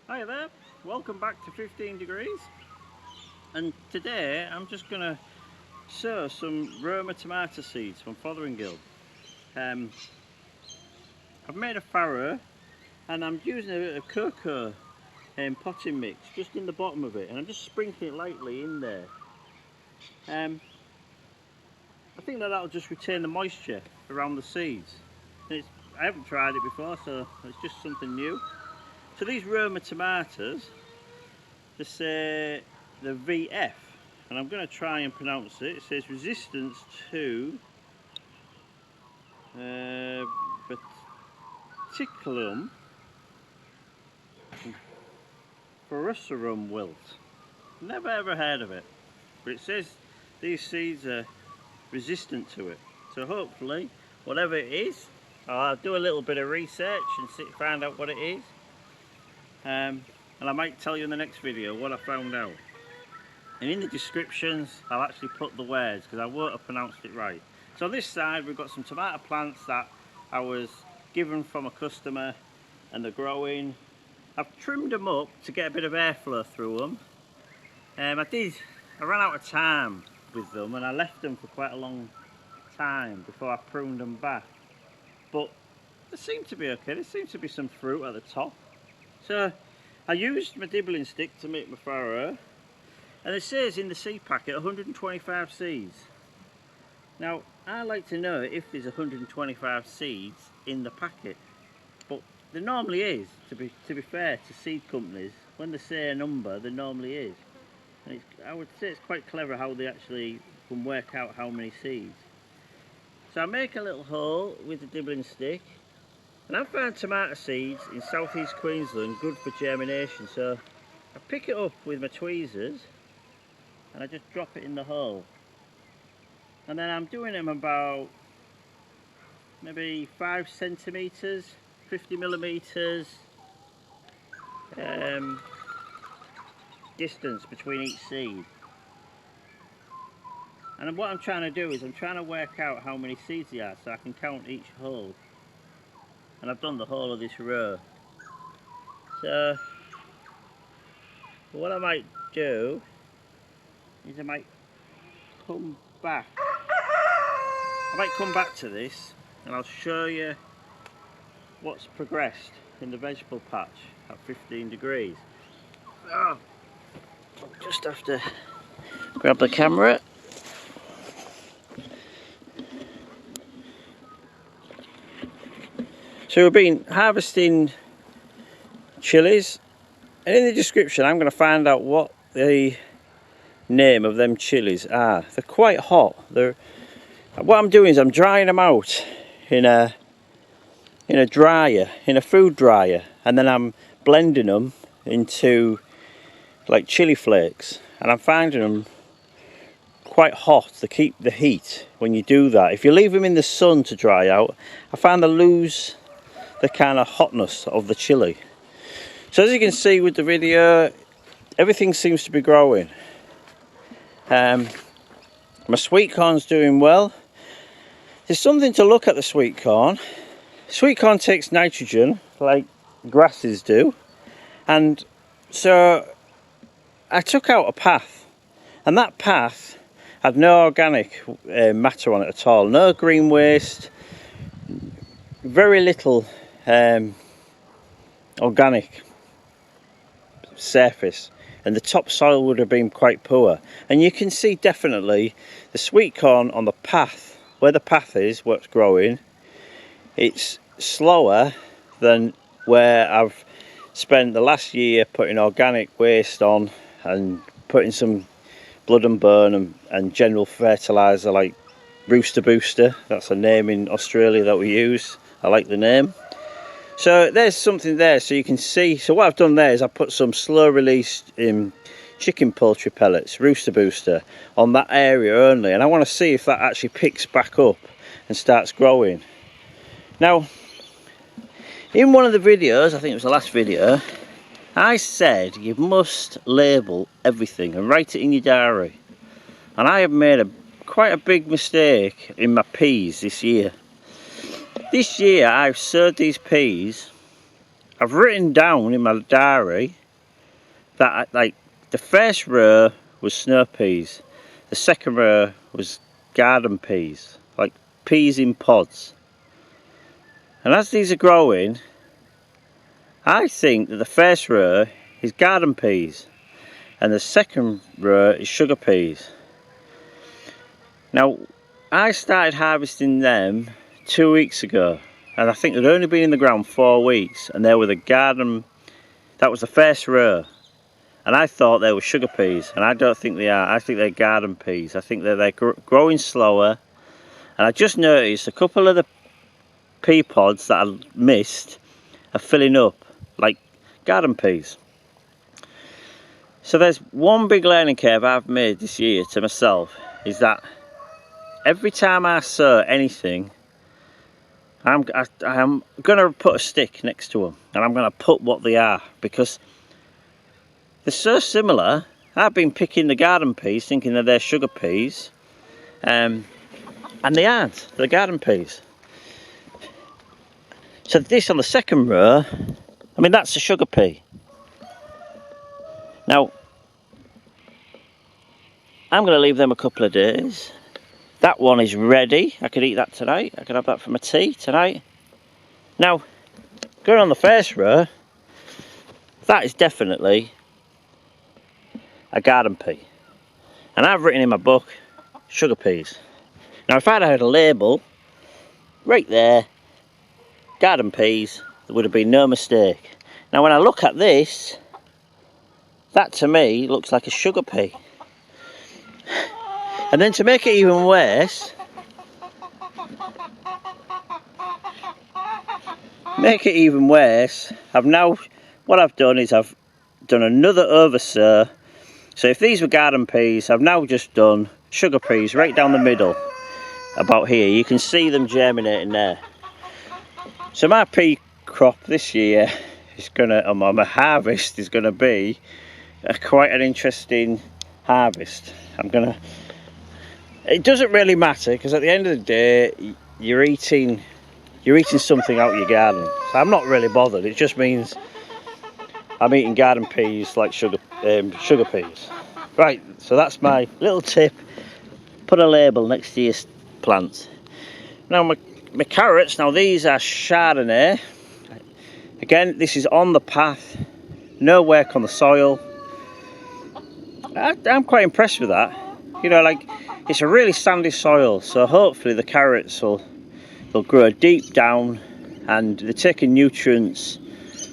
Hi there, welcome back to 15 Degrees, and today I'm just going to sow some Roma tomato seeds from Fotheringill. I've made a farrow and I'm using a cocoa potting mix just in the bottom of it, and I'm just sprinkling it lightly in there. I think that'll just retain the moisture around the seeds. I haven't tried it before, so it's just something new. So these Roma tomatoes, they say the VF, and I'm going to try and pronounce it. It says resistance to Verticillum fusarium wilt. Never ever heard of it, but it says these seeds are resistant to it. So hopefully, whatever it is, I'll do a little bit of research and find out what it is. And I might tell you in the next video what I found out. And in the descriptions, I'll actually put the words because I won't have pronounced it right. So on this side, we've got some tomato plants that I was given from a customer, and they're growing. I've trimmed them up to get a bit of airflow through them. I ran out of time with them, and I left them for quite a long time before I pruned them back. But they seem to be okay. There seems to be some fruit at the top. So I used my dibbling stick to make my farrow. And it says in the seed packet 125 seeds. Now, I like to know if there's 125 seeds in the packet. But there normally is, to be fair to seed companies. When they say a number, there normally is. And I would say it's quite clever how they actually can work out how many seeds. So I make a little hole with the dibbling stick. And I've found tomato seeds in southeast Queensland good for germination. So I pick it up with my tweezers and I just drop it in the hole, and then I'm doing them about maybe 5 centimeters, 50 millimeters distance between each seed. And what I'm trying to do is I'm trying to work out how many seeds there are so I can count each hole. And I've done the whole of this row. So what I might do is I might come back to this and I'll show you what's progressed in the vegetable patch at 15 degrees. Oh, I'll just have to grab the camera. So we've been harvesting chilies, and in the description I'm going to find out what the name of them chilies are. They're quite hot. What I'm doing is I'm drying them out in a dryer, in a food dryer, and then I'm blending them into like chili flakes, and I'm finding them quite hot to keep the heat when you do that. If you leave them in the sun to dry out, I find they lose the kind of hotness of the chili. So as you can see with the video, everything seems to be growing. My sweet corn's doing well. There's something to look at the sweet corn. Sweet corn takes nitrogen like grasses do, and so I took out a path, and that path had no organic matter on it at all, no green waste, very little organic surface, and the topsoil would have been quite poor. And you can see definitely the sweet corn on the path, where the path is, what's growing, it's slower than where I've spent the last year putting organic waste on and putting some blood and bone and general fertiliser like Rooster Booster. That's a name in Australia that we use. I like the name. So there's something there, so you can see. So what I've done there is I put some slow release chicken poultry pellets, Rooster Booster, on that area only, and I want to see if that actually picks back up and starts growing. Now, in one of the videos, I think it was the last video, I said you must label everything and write it in your diary. And I have made quite a big mistake in my peas this year. This year I've sowed these peas I've written down in my diary that like the first row was snow peas, the second row was garden peas, like peas in pods. And as these are growing, I think that the first row is garden peas and the second row is sugar peas. Now, I started harvesting them 2 weeks ago, and I think they'd only been in the ground 4 weeks, and they were the garden, that was the first row. And I thought they were sugar peas, and I don't think they are. I think they're garden peas. I think they're growing slower. And I just noticed a couple of the pea pods that I missed are filling up like garden peas. So there's one big learning curve I've made this year to myself, is that every time I sow anything, I'm going to put a stick next to them, and I'm going to put what they are, because they're so similar. I've been picking the garden peas thinking that they're sugar peas, and they aren't. They're garden peas. So this on the second row, I mean, that's a sugar pea. Now, I'm going to leave them a couple of days. That one is ready. I could eat that tonight. I could have that for my tea tonight. Now, going on the first row, that is definitely a garden pea. And I've written in my book, sugar peas. Now, if I'd had a label right there, garden peas, there would have been no mistake. Now, when I look at this, that to me looks like a sugar pea. And then to make it even worse, what I've done is I've done another oversow. So if these were garden peas, I've now just done sugar peas right down the middle, about here. You can see them germinating there. So my pea crop this year is my harvest is gonna be quite an interesting harvest. It doesn't really matter, because at the end of the day, you're eating something out of your garden. So I'm not really bothered. It just means I'm eating garden peas like sugar peas. Right, so that's my little tip. Put a label next to your plants. Now my carrots, now these are Chardonnay. Again, this is on the path, no work on the soil. I'm quite impressed with that. You know, like, it's a really sandy soil, so hopefully the carrots will grow deep down, and they're taking nutrients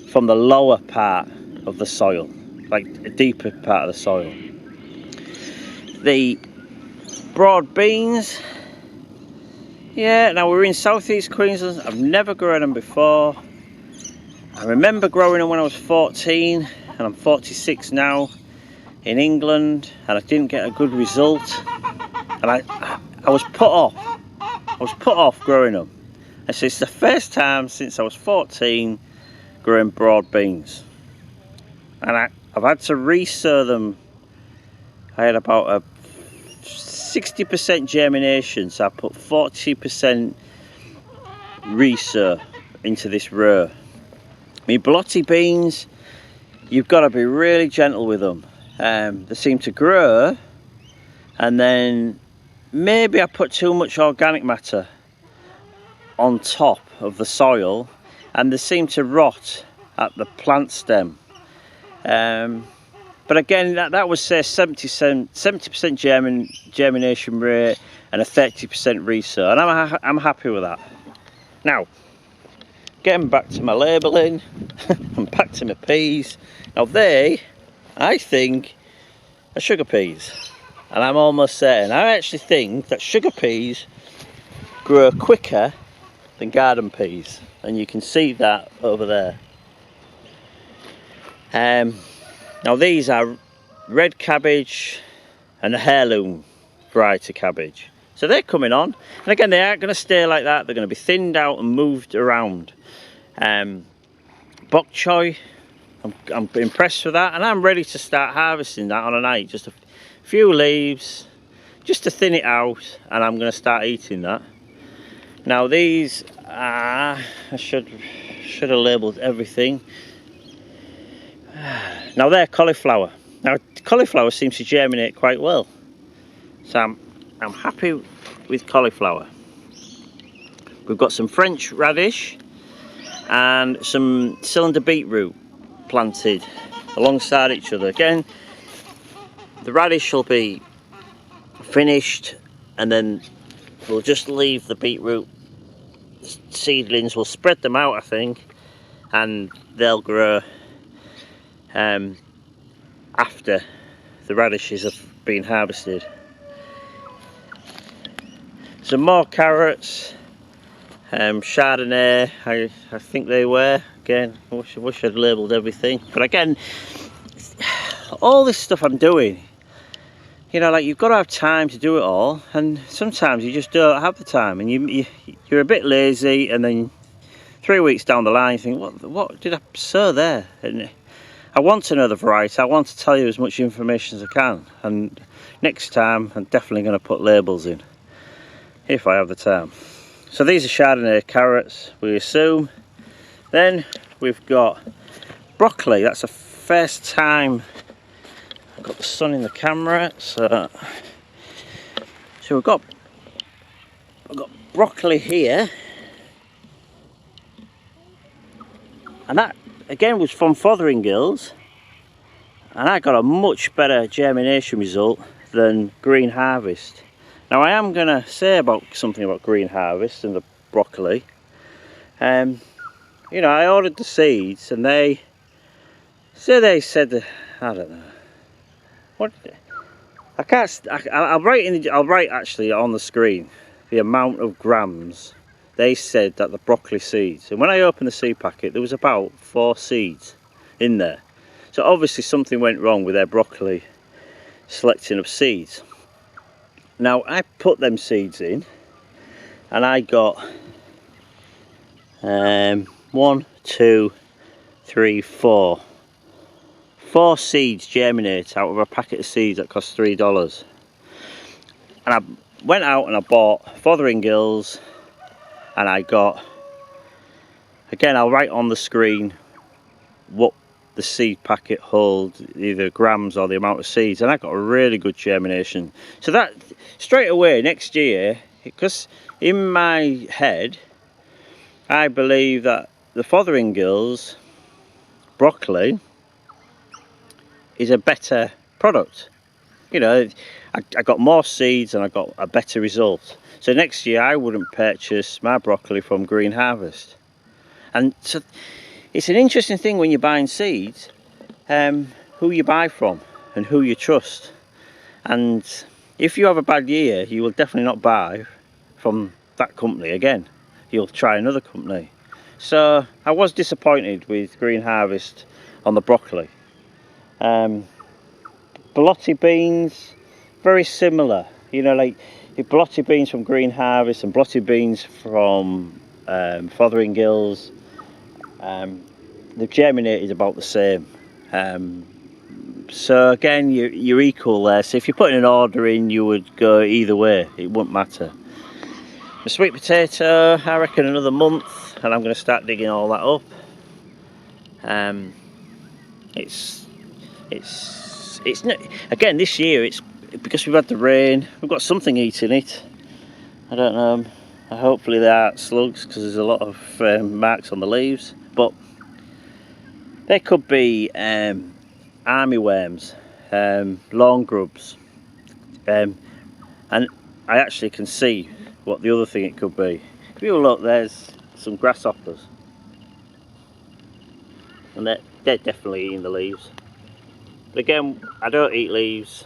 from the lower part of the soil, like a deeper part of the soil. The broad beans, yeah, now we're in southeast Queensland. I've never grown them before. I remember growing them when I was 14, and I'm 46 now in England, and I didn't get a good result, and I was put off growing them. And so it's the first time since I was 14 growing broad beans, and I've had to resow them. I had about a 60% germination, so I put 40% resow into this row. I mean, blotti beans, you've got to be really gentle with them. They seem to grow, and then maybe I put too much organic matter on top of the soil, and they seem to rot at the plant stem. But again, that was say 70% germination rate and a 30% resow, and I'm happy with that. Now, getting back to my labelling and back to my peas. Now they, I think, are sugar peas, and I'm almost certain. I actually think that sugar peas grow quicker than garden peas, and you can see that over there. Now these are red cabbage and a heirloom variety cabbage, so they're coming on, and again they aren't going to stay like that. They're going to be thinned out and moved around. Bok choy, I'm impressed with that, and I'm ready to start harvesting that on a night. Just a few leaves just to thin it out, and I'm going to start eating that. Now these are, I should have labelled everything. Now they're cauliflower. Now cauliflower seems to germinate quite well, so I'm happy with cauliflower. We've got some French radish and some cylinder beetroot planted alongside each other. Again, the radish will be finished, and then we'll just leave the beetroot seedlings. We'll spread them out, I think, and they'll grow after the radishes have been harvested. Some more carrots, Chardonnay, I think they were. Again, I wish I'd labelled everything. But again, all this stuff I'm doing, you know, like, you've got to have time to do it all, and sometimes you just don't have the time, and you're a bit lazy, and then 3 weeks down the line you think, what did I sow there? And I want to know the variety. I want to tell you as much information as I can, and next time I'm definitely going to put labels in if I have the time. So these are Chardonnay carrots, we assume. Then we've got broccoli. That's the first time I've got the sun in the camera, so we've got broccoli here, and that again was from Fotheringills, and I got a much better germination result than Green Harvest. Now I am going to say something about Green Harvest and the broccoli. You know, I ordered the seeds, and they said, I don't know. What? I can't. I'll write actually on the screen the amount of grams they said that the broccoli seeds. And when I opened the seed packet, there was about 4 seeds in there. So obviously something went wrong with their broccoli selecting of seeds. Now I put them seeds in, and I got 1, 2, 3, 4. 4 seeds germinate out of a packet of seeds that cost $3. And I went out and I bought Fotheringills, and I got, again, I'll write on the screen what the seed packet holds, either grams or the amount of seeds, and I got a really good germination. So that straight away next year, because in my head I believe that the Fotheringills broccoli is a better product. You know, I got more seeds and I got a better result. So next year I wouldn't purchase my broccoli from Green Harvest. And so it's an interesting thing when you're buying seeds, who you buy from and who you trust. And if you have a bad year, you will definitely not buy from that company again. You'll try another company. So I was disappointed with Green Harvest on the broccoli. Blotti beans, very similar. You know, like blotti beans from Green Harvest and blotti beans from Fotheringills, the germinate is about the same. So again, you're equal there. So if you're putting an order in, you would go either way. It wouldn't matter. The sweet potato, I reckon another month, and I'm going to start digging all that up. It's not, again, this year it's because we've had the rain, we've got something eating it. I don't know, hopefully they aren't slugs, because there's a lot of marks on the leaves, but they could be army worms, lawn grubs, and I actually can see what the other thing it could be. If you look, there's some grasshoppers, and they're definitely eating the leaves. But again, I don't eat leaves.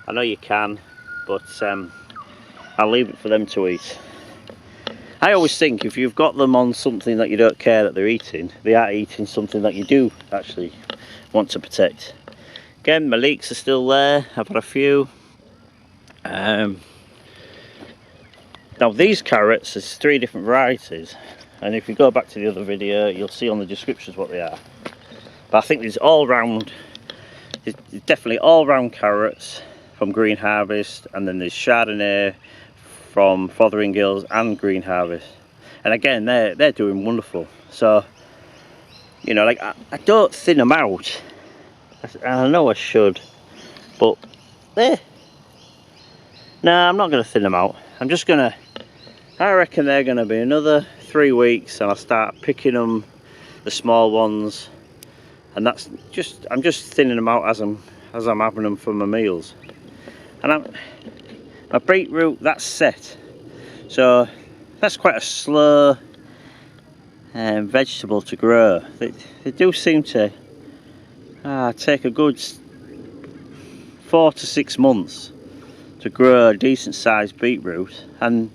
I know you can, but I'll leave it for them to eat. I always think if you've got them on something that you don't care that they're eating, they are eating something that you do actually want to protect. Again, my leeks are still there. I've had a few. Now these carrots, there's 3 different varieties, and if you go back to the other video, you'll see on the descriptions what they are. But I think there's definitely all round carrots from Green Harvest, and then there's Chardonnay from Fotheringills and Green Harvest. And again, they're doing wonderful. So, you know, like I don't thin them out. I know I should, but no, I'm not going to thin them out. I'm just going to, I reckon they're going to be another 3 weeks and I'll start picking them, the small ones, and that's just, I'm just thinning them out as I'm having them for my meals. And my beetroot, that's set, so that's quite a slow vegetable to grow. They do seem to take a good 4 to 6 months to grow a decent sized beetroot, and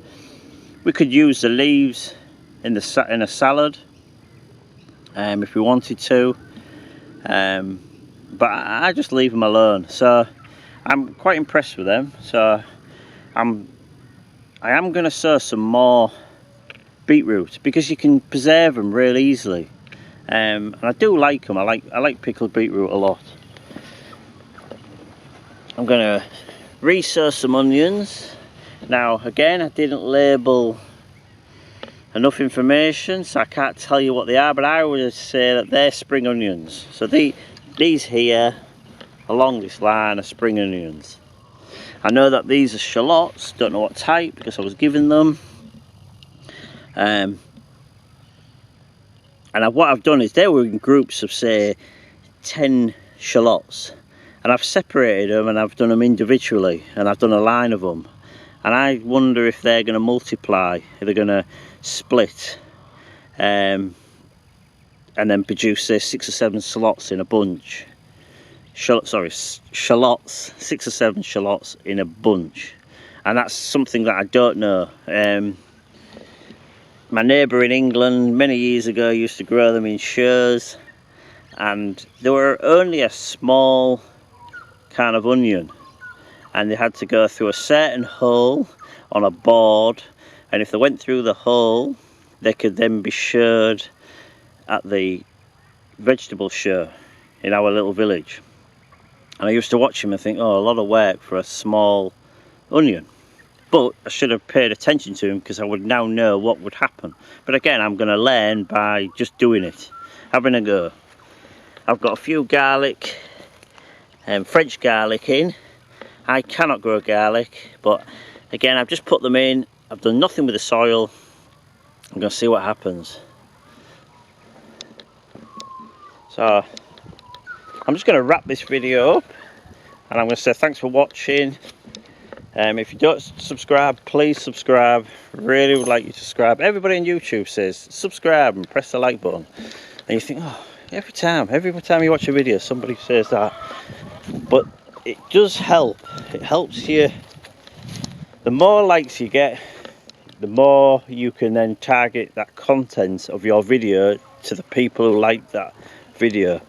we could use the leaves in a salad if we wanted to, but I just leave them alone. So I'm quite impressed with them. So I am going to sow some more beetroot because you can preserve them really easily, and I do like them. I like pickled beetroot a lot. I'm going to re-sow some onions. Now again, I didn't label enough information, so I can't tell you what they are, but I would say that they're spring onions. So these here along this line are spring onions. I know that these are shallots, don't know what type because I was given them. And what I've done is they were in groups of say 10 shallots, and I've separated them and I've done them individually, and I've done a line of them, and I wonder if they're going to multiply, if they're going to split and then produce say 6 or 7 shallots in a bunch. Shallots, 6 or 7 shallots in a bunch, and that's something that I don't know. My neighbour in England many years ago used to grow them in shears, and they were only a small kind of onion, and they had to go through a certain hole on a board, and if they went through the hole they could then be sheared at the vegetable shear in our little village. And I used to watch him and think, oh, a lot of work for a small onion. But I should have paid attention to him because I would now know what would happen. But again, I'm going to learn by just doing it, having a go. I've got a few garlic and French garlic in. I cannot grow garlic, but again, I've just put them in. I've done nothing with the soil. I'm going to see what happens. So I'm just going to wrap this video up, and I'm going to say thanks for watching. If you don't subscribe, please subscribe. Really would like you to subscribe. Everybody on YouTube says subscribe and press the like button, and you think, oh, every time you watch a video somebody says that, but it does help. It helps you. The more likes you get, the more you can then target that content of your video to the people who like that video.